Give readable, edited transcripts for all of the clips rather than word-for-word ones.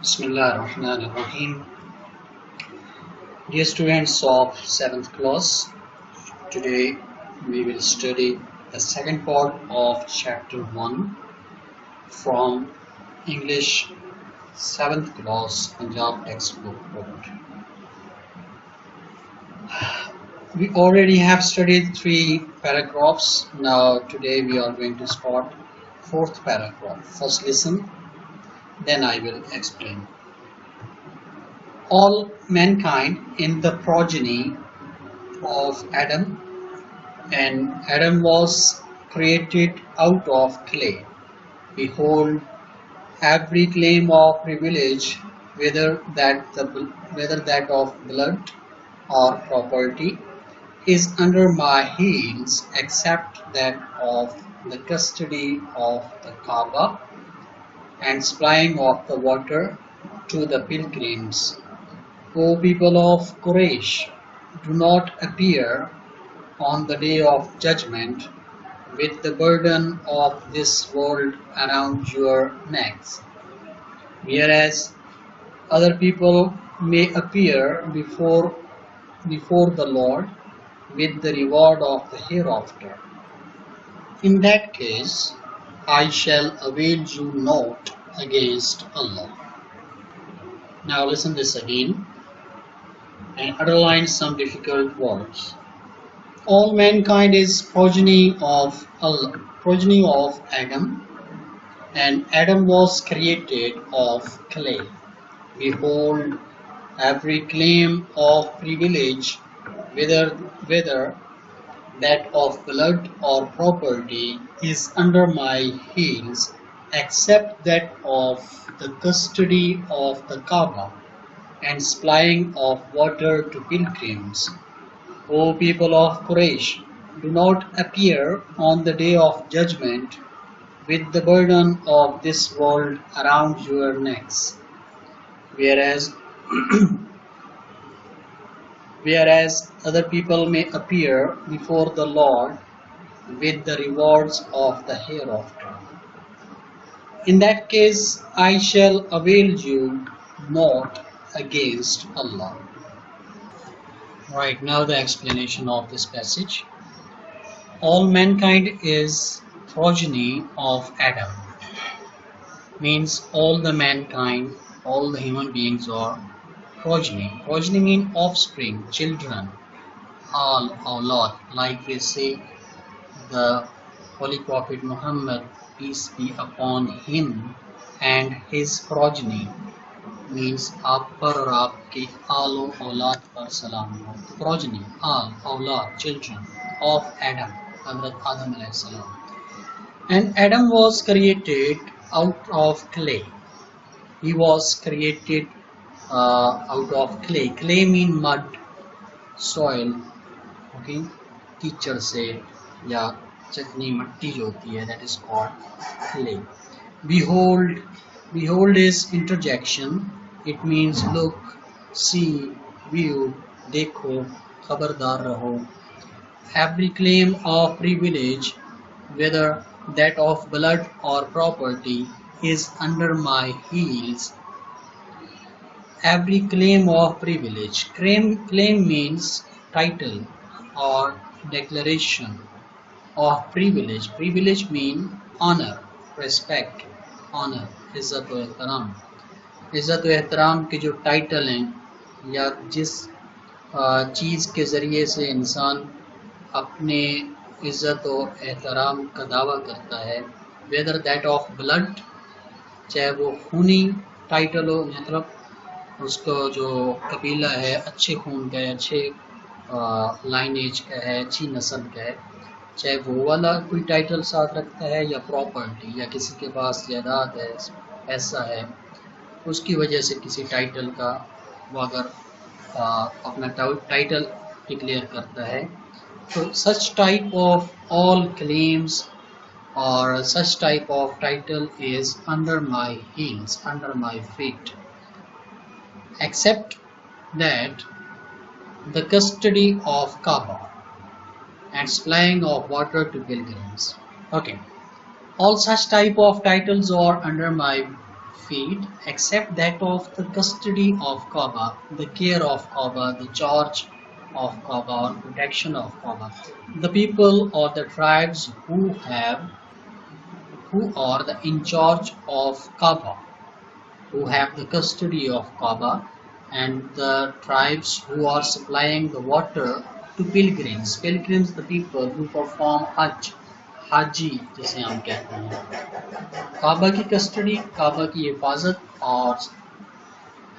Bismillahirrahmanirrahim. Dear students of 7th class, today we will study the second part of chapter 1 from English 7th class Punjab textbook board. We already have studied 3 paragraphs. Now today we are going to start 4th paragraph. First listen, then I will explain. All mankind in the progeny of Adam, and Adam was created out of clay. Behold, every claim of privilege, whether that of blood or property, is under my heels, except that of the custody of the Kaaba and supplying of the water to the pilgrims. O people of Quraysh, do not appear on the day of judgment with the burden of this world around your necks, whereas other people may appear before the Lord with the reward of the hereafter. In that case, I shall avail you naught against Allah. Now listen this again and underline some difficult words. All mankind is progeny of Adam, and Adam was created of clay. Behold, every claim of privilege, whether that of blood or property, is under my heels, except that of the custody of the Kaaba and supplying of water to pilgrims. O people of Quraysh, do not appear on the day of judgment with the burden of this world around your necks, whereas other people may appear before the Lord with the rewards of the hereafter. In that case, I shall avail you naught against Allah. Right, now the explanation of this passage. All mankind is progeny of Adam. Means all the mankind, all the human beings are progeny. Progeny means offspring, children, all awlad. Like we say, the Holy Prophet Muhammad, peace be upon him, and his progeny. Means आप पर और आपके आलो औलाद पर सलाम हो. Progeny, all, औलाद, children of Adam, Hazrat Adam alayhi salam. And Adam was created out of clay. He was created out of clay. Clay mean mud, soil, okay, कीचड़ से या चिकनी मिट्टी जो होती है, that is called clay. Behold is interjection. It means look, see, view, देखो, खबरदार रहो. Every claim of privilege, whether that of blood or property, is under my heels. Every claim of privilege. Claim means title or declaration of privilege. Privilege means honor, respect, honor, इज्जत व एहतराम. इज़्ज़त व एहतराम के जो टाइटल हैं या जिस चीज़ के ज़रिए से इंसान अपने इज़्ज़त व एहतराम का दावा करता है, वेदर दैट ऑफ ब्लड, चाहे वो खूनी टाइटल हो, मतलब उसको जो कबीला है अच्छे खून का है, अच्छे लाइनेज का है, अच्छी नस्ल का है, चाहे वो वाला कोई टाइटल साथ रखता है, या प्रॉपर्टी, या किसी के पास जायदाद है, पैसा है, उसकी वजह से किसी टाइटल का वो अगर अपना टाइटल डिक्लेयर करता है, तो such type of all claims और such type of title is under my heels, under my feet, except that the custody of Kaaba and supplying of water to pilgrims. Okay, all such type of titles are under my feet except that of the custody of Kaaba, the care of Kaaba, the charge of Kaaba or protection of Kaaba. The people or the tribes who are the in charge of Kaaba, who have the custody of Kaaba, and the tribes who are supplying the water to pilgrims. Pilgrims, the people who perform Hajj, हाजी जिसे हम कहते हैं, काबा की custody, काबा की हिफाजत और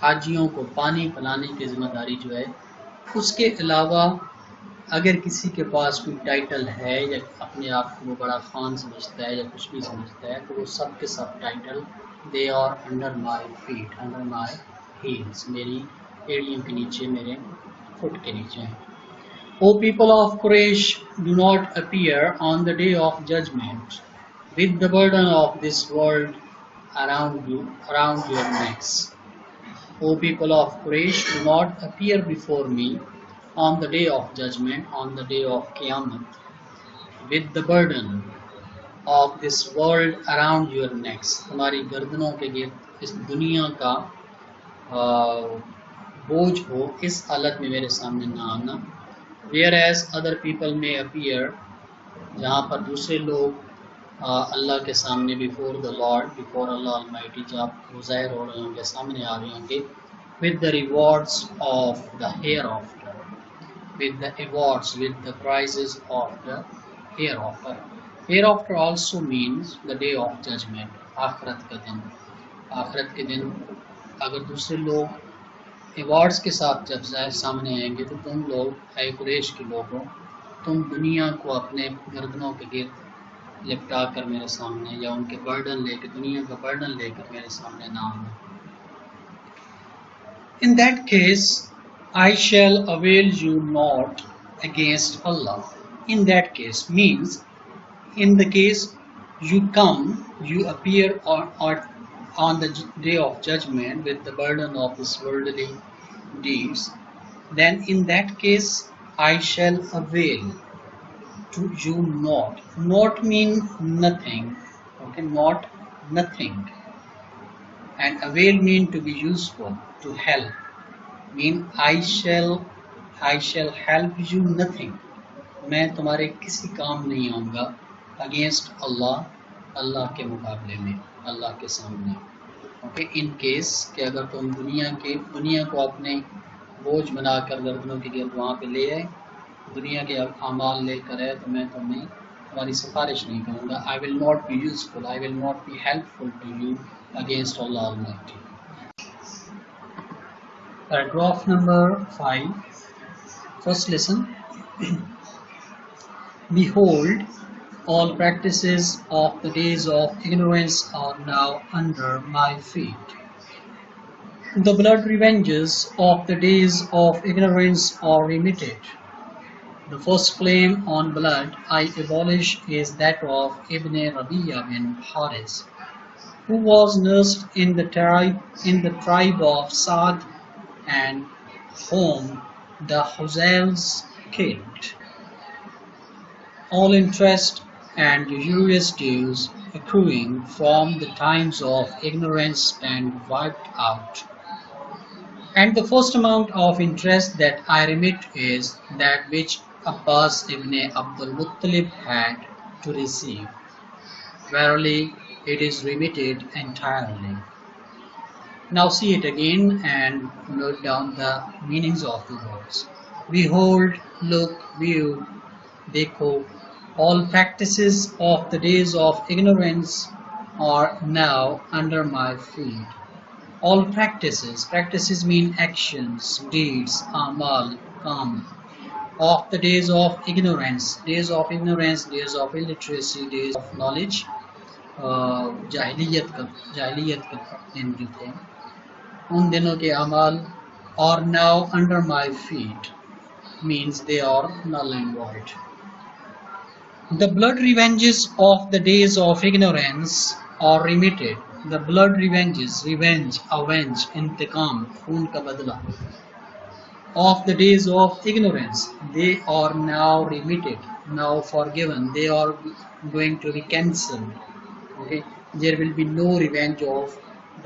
हाजियों को पानी पिलाने की जिम्मेदारी जो है। उसके अलावा अगर किसी के पास कोई टाइटल है या अपने आप को वो बड़ा खान समझता है या कुछ भी समझता है, तो वो सब के सब title they are under my feet, under my heels, मेरी एड़ियों के नीचे, मेरे फुट के नीचे हैं। O people of Quraysh, do not appear on the day of judgment with the burden of this world around your necks. O people of Quraysh, do not appear before me on the day of judgment, on the day of Qiyamah, with the burden of this world around your necks. तुम्हारी गर्दनों के गिर्द इस दुनिया का बोझ हो, इस हालत में मेरे सामने ना आना। Whereas other people may appear, जहाँ पर दूसरे लोग अल्लाह के सामने before the Lord, before Allah Almighty, जब वो ज़ाहिर हो रहे होंगे, सामने आ रहे होंगे, with the rewards of the hereafter, with the awards, with the prizes of the hereafter. Hereafter also means the day of judgment, आखिरत का दिन। आखिरत के दिन अगर दूसरे लोग अवार्ड्स के साथ जब सामने आएंगे, तो तुम लोग है कुरैश के लोगों, तुम दुनिया को अपने गर्दनों के गिर्द लिपटा कर मेरे सामने, या उनके बर्डन लेकर, दुनिया का बर्डन लेकर मेरे सामने ना आना। In that case, I shall avail you not against Allah. In that case means, in the case you come, you appear on the day of judgment with the burden of this worldly deeds, then in that case I shall avail to you not. Not mean nothing, okay, not nothing, and avail mean to be useful, to help, mean I shall help you nothing, मैं तुम्हारे किसी काम नहीं आऊँगा, against Allah, अल्लाह के मुकाबले में, अल्लाह के सामने। ओके, इन केस कि अगर तुम दुनिया को अपने बोझ बनाकर गर्दनों के गिर्द वहाँ पे ले आए, दुनिया के अमाल लेकर आए, तो मैं तुम्हारी सिफारिश नहीं करूँगा। I will not be useful, I will not be helpful to you against Allah almighty. Paragraph number 5, first lesson. Behold, all practices of the days of ignorance are now under my feet. The blood revenges of the days of ignorance are remitted. The first claim on blood I abolish is that of Ibn Rabi'a bin Haris, who was nursed in the tribe of Sa'd, and whom the Huzals killed. All interest and usurious dues accruing from the times of ignorance stand wiped out, and the first amount of interest that I remit is that which Abbas ibn Abdul Muttalib had to receive. Verily, it is remitted entirely. Now see it again and note down the meanings of the words. Behold, look, view, dekho, all practices of the days of ignorance are now under my feet. All practices mean actions, deeds, amal, काम, of the days of ignorance, days of illiteracy, days of knowledge, जाहिलियत का दिन जो थे, उन दिनों के अमाल are now under my feet, means they are null and void. The blood revenges of the days of ignorance are remitted. The blood revenges, revenge, avenge, intiqam, खून का बदला, of the days of ignorance, they are now remitted, now forgiven, they are going to be cancelled. Okay, there will be no revenge of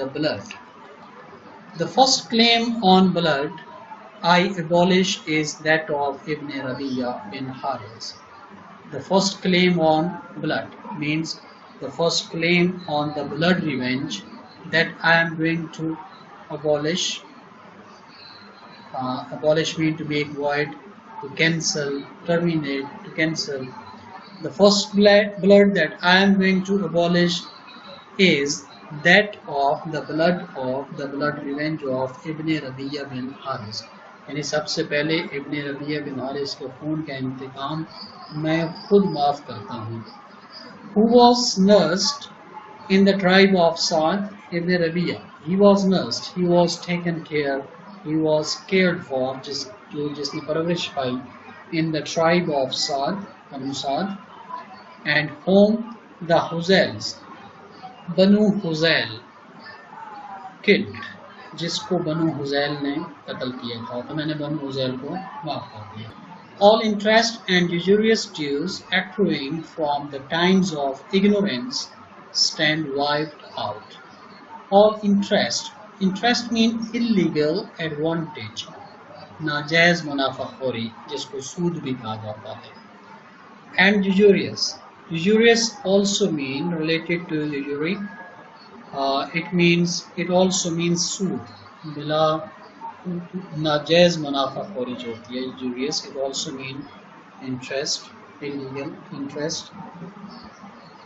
the blood. The first claim on blood I abolish is that of Ibn Rabi'a bin Haris. The first claim on blood means the first claim on the blood revenge that I am going to abolish. Abolish means to make void, to cancel, terminate, to cancel. The first blood that I am going to abolish is that of the blood revenge of Ibn Rabi'a bin Haris. यानी सबसे पहले इब्न रबिया बिन हारिस को खून का इंतकाम मैं खुद माफ करता हूँ. Who was nursed in the tribe of Saad ibn Rabi'a? He was nursed, he was taken care, he was cared for, जिसने परवरिश पाई in the tribe of Saad, Banu Saad, and whom the Huzals, Banu Huzal, killed, जिसको बनु हुजैल ने कत्ल किया था, तो मैंने बनु हुजैल को माफ कर दिया. All interest and usurious dues accruing from the times of ignorance stand wiped out. All interest means illegal advantage, नाजायज मुनाफाखोरी, जिसको सूद भी कहा जाता है. And usurious also mean related to usury. It also means सूद, बिला नाजायज मुनाफाखोरी जो होती है usurious. It also mean interest, illegal interest.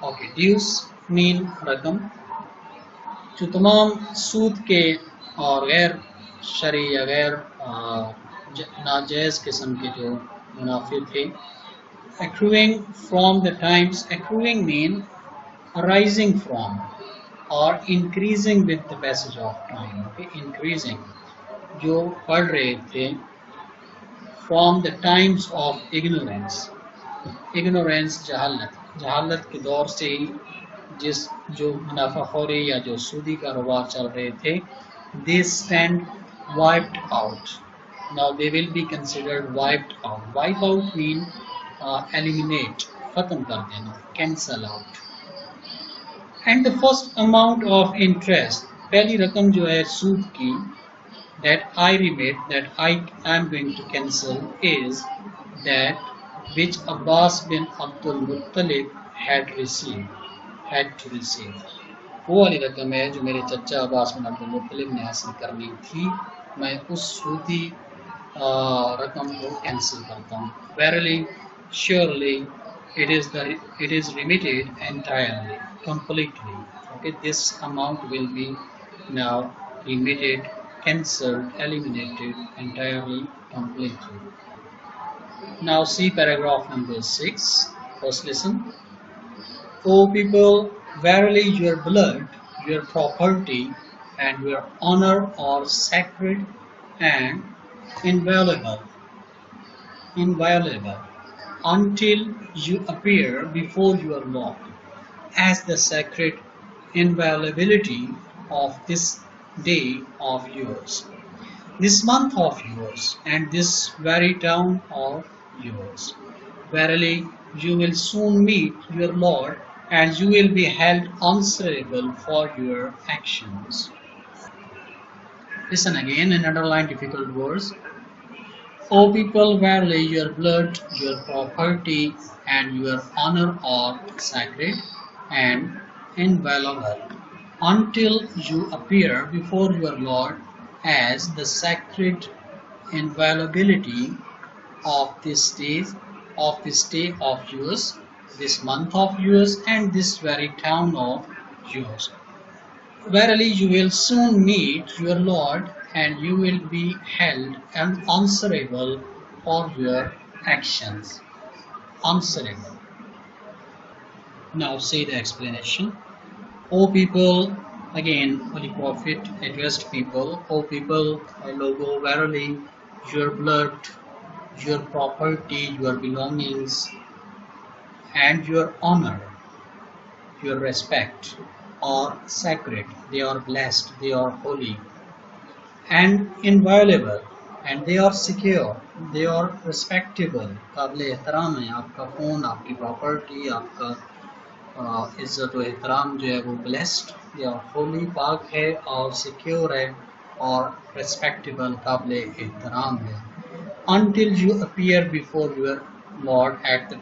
Okay, dues mean रकम. जो तमाम सूद के और गैर शरई या गैर नाजायज किस्म के जो मुनाफे थे. Accruing from the times, accruing mean arising from or increasing with the passage of time. Okay, increasing, जो बढ़ रहे थे from the times of ignorance. Ignorance जहालत के दौर से ही जो मुनाफाखोरी या जो सूदी कारोबार चल रहे थे, they stand wiped out. Now they will be considered wiped out. Wipe out mean eliminate, खत्म कर देना, cancel out. And the first amount of interest, पहली रकम जो है सूद की, that I remit, that I am going to cancel, is that which Abbas bin Abdul Muttalib had to receive. वो वाली रकम है जो मेरे चचा अब्बास बिन अब्दुल मुत्तलिब ने हासिल करनी थी, मैं उस सूदी रकम को कैंसिल करता हूँ. Verily, surely, it is remitted entirely, completely. Okay, this amount will be now remitted, cancelled, eliminated entirely, completely. Now see paragraph number 6. First listen. O people, verily your blood, your property, and your honor are sacred and inviolable, until you appear before your Lord, as the sacred inviolability of this day of yours, this month of yours, and this very town of yours. Verily, you will soon meet your Lord, and you will be held answerable for your actions. Listen again and underline difficult words. O people, verily your blood, your property, and your honor are sacred and inviolable, until you appear before your Lord as the sacred inviolability of this day of yours, this month of yours, and this very town of yours. Verily you will soon meet your Lord, and you will be held answerable for your actions. Answerable. Now say the explanation. O people, again Holy Prophet addressed people. O people, logo, verily your blood, your property, your belongings, and your honor, your respect are sacred, they are blessed, they are holy, and inviolable, and they are secure, they are respectable. काबिल एहतराम है आपका खून, आपकी property, आपका इज़्ज़त व एहतराम जो है वो ब्लेस्ड या होली पाक है और सिक्योर है और रिस्पेक्टेबल काबिल एहतराम है until you appear before your Lord at the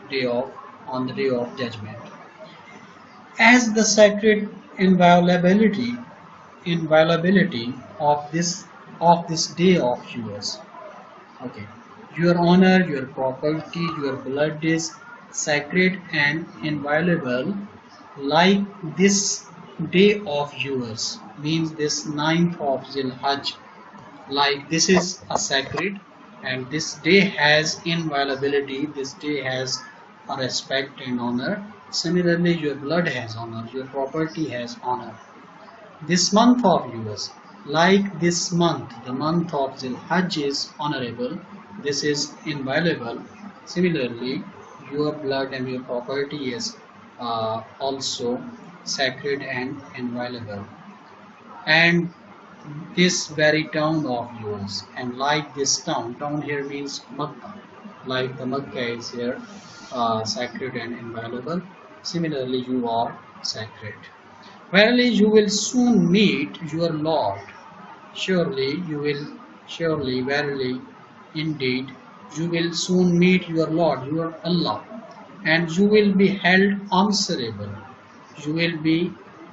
day of on the day of judgment. As the sacred inviolability of this day of yours. Okay. Your honor, your property, your blood is sacred and inviolable like this day of yours. Means this 9th of Zilhajj. Like this is a sacred and this day has inviolability, this day has a respect and honor. Similarly, your blood has honor, your property has honor. This month of yours, like this month, the month of Zilhajj is honorable, this is inviolable. Similarly, your blood and your property is also sacred and inviolable. And this very town of yours, and like this town here means Makkah, like the Makkah is here sacred and inviolable. Similarly, you are sacred. Verily, you will soon meet your Lord. Surely, verily, indeed, you will soon meet your Lord, your Allah, and you will be held answerable. You will be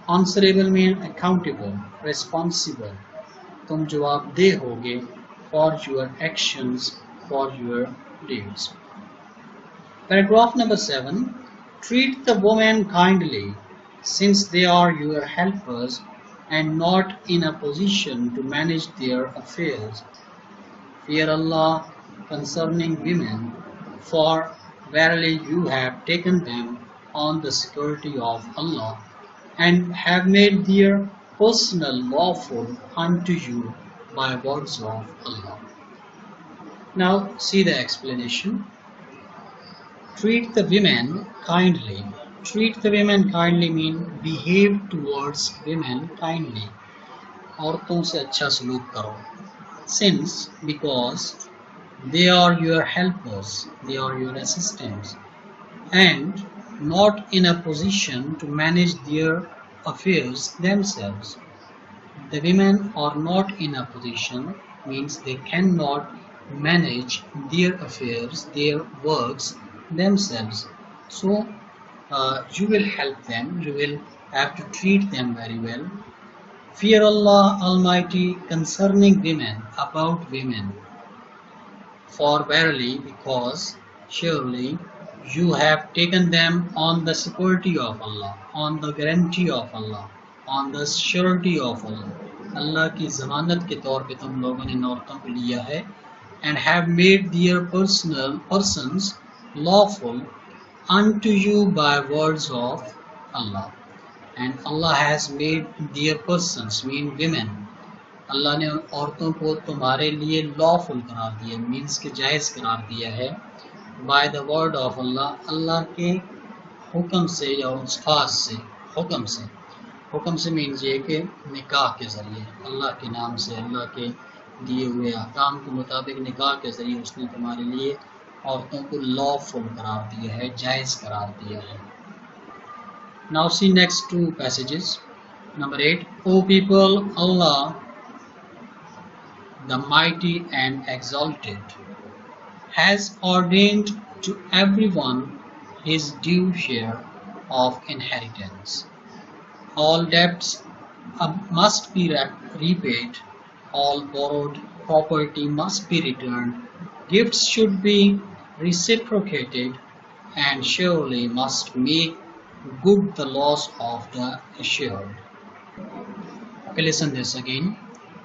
answerable means accountable, responsible. तुम जवाबदेह होगे for your actions, for your deeds. Paragraph number 7. Treat the women kindly, since they are your helpers and not in a position to manage their affairs. Fear Allah concerning women, for verily you have taken them on the security of Allah and have made their personal lawful unto you by words of Allah. Now see the explanation. Treat the women kindly. Treat the women kindly mean behave towards women kindly. औरतों से अच्छा सलूक करो. Since, because they are your helpers, they are your assistants, and not in a position to manage their affairs themselves. The women are not in a position means they cannot manage their affairs, their works themselves. So you will help them, you will have to treat them very well. Fear Allah Almighty concerning women, about women. For verily, because surely you have taken them on the security of Allah, on the guarantee of Allah, on the surety of Allah. Allah की ज़मानत के तौर पे तुम लोगों ने इन औरतों को लिया है, and have made their persons lawful unto you by words of Allah. And Allah has made their persons, mean women. अल्लाह ने औरतों को तुम्हारे लिए लॉफुल करार दिया, मीन्स के जायज़ करार दिया है, बाय द वर्ड ऑफ अल्लाह, अल्लाह के हुक्म से या अल्फाज से, हुक्म से मीन्स ये कि निकाह के ज़रिए, अल्लाह के नाम से, अल्लाह के दिए हुए अहकाम के मुताबिक निकाह के ज़रिए उसने तुम्हारे लिए औरतों को लॉफुल करार दिया है, जायज़ करार दिया है. Now see next two passages. Number 8. O people, Allah the mighty and exalted has ordained to everyone his due share of inheritance. All debts must be repaid, all borrowed property must be returned, gifts should be reciprocated, and surely must make good the loss of the assured. Okay, listen this again.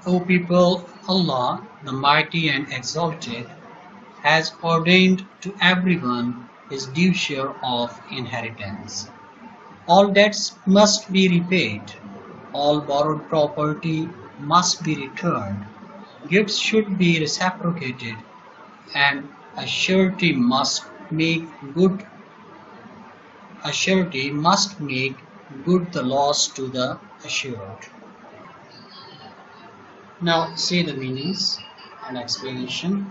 O people, Allah, the mighty and exalted, has ordained to everyone his due share of inheritance. All debts must be repaid, all borrowed property must be returned, gifts should be reciprocated, and a surety must make good the loss to the assured. Now see the meanings and explanation.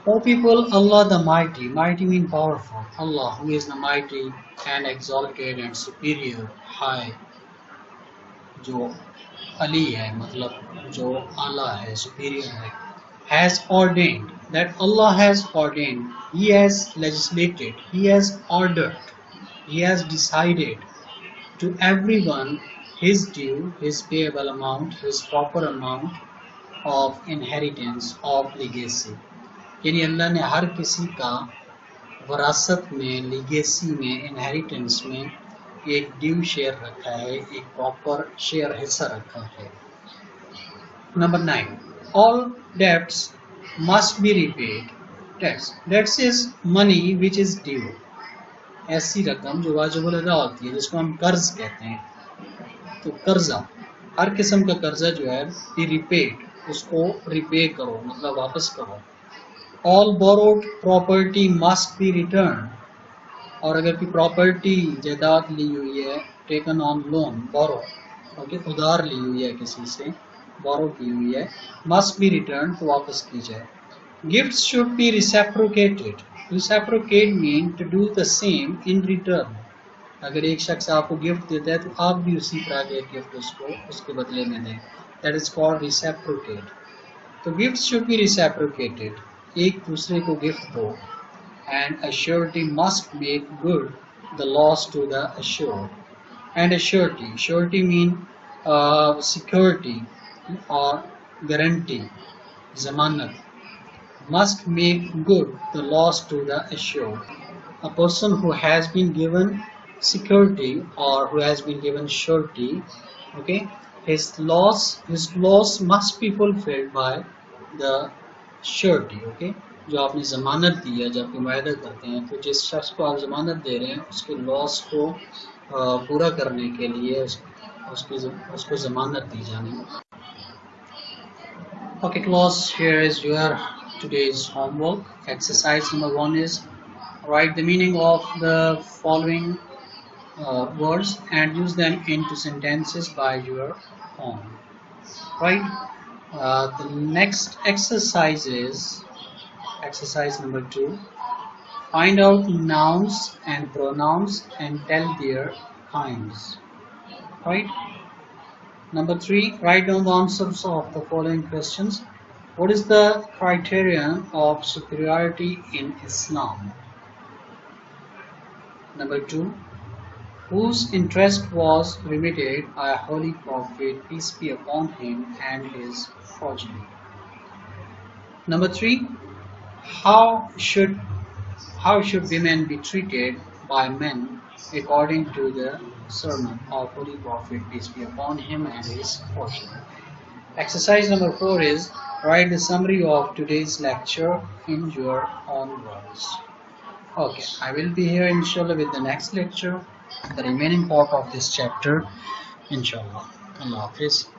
O people, Allah the Mighty, mighty mean powerful, Allah who is the mighty and exalted and superior, high, जो अली है मतलब जो आला है superior है, has ordained, that Allah has ordained, He has legislated, He has ordered, He has decided to everyone his due, his payable amount, his proper amount of inheritance of legacy. यानी अल्लाह ने हर किसी का वरासत में, लीगेसी में, inheritance में एक due share रखा है, एक प्रॉपर शेयर हिस्सा रखा है. Number 9, all debts must be repaid. Debts is money which is due. ऐसी रकम जो वाजिबुल अदा होती है, जिसको हम कर्ज कहते हैं. तो कर्जा, हर किस्म का कर्जा जो है बी रिपेड, उसको रिपे करो मतलब वापस करो. All borrowed property must be returned. और अगर कोई प्रॉपर्टी जायदाद ली हुई है, taken on loan, borrow, okay, उधार ली हुई है किसी से, बोरो की हुई है, मस्ट बी रिटर्न, तो वापस की जाए. Gifts should be reciprocated. Reciprocate mean to do the same in return. अगर एक शख्स आपको गिफ्ट देता है तो आप भी उसी तरह के गिफ्ट उसको उसके बदले में दें. That is called reciprocate. तो गिफ्ट्स शुड बी रिसेप्रोकेटेड, एक दूसरे को गिफ्ट दो. And a surety must make good the loss to the assured. And a surety mean security or guarantee, zamanat, must make good the loss to the assured. A person who has been given security or who has been given surety, okay, his loss must be fulfilled by the surety, okay. जो आपने ज़मानत दी है, जब आप मुआहदा करते हैं, तो जिस शख्स को आप ज़मानत दे रहे हैं उसके लॉस को पूरा करने के लिए उसको ज़मानत दी जानी. Okay, class, here is your today's homework. Exercise number 1 is write the meaning of the following words and use them into sentences by your own. Right? The next exercise is exercise number 2. Find out nouns and pronouns and tell their kinds. Right? Number 3. Write down the answers of the following questions. What is the criterion of superiority in Islam? Number 2. Whose interest was remitted by Holy Prophet, peace be upon him, and his progeny? Number 3. How should women be treated by men according to the sermon of Holy Prophet, peace be upon him, and his progeny? Exercise number 4 is write the summary of today's lecture in your own words. Okay, I will be here inshallah with the next lecture, the remaining part of this chapter, inshallah. Allah Hafiz.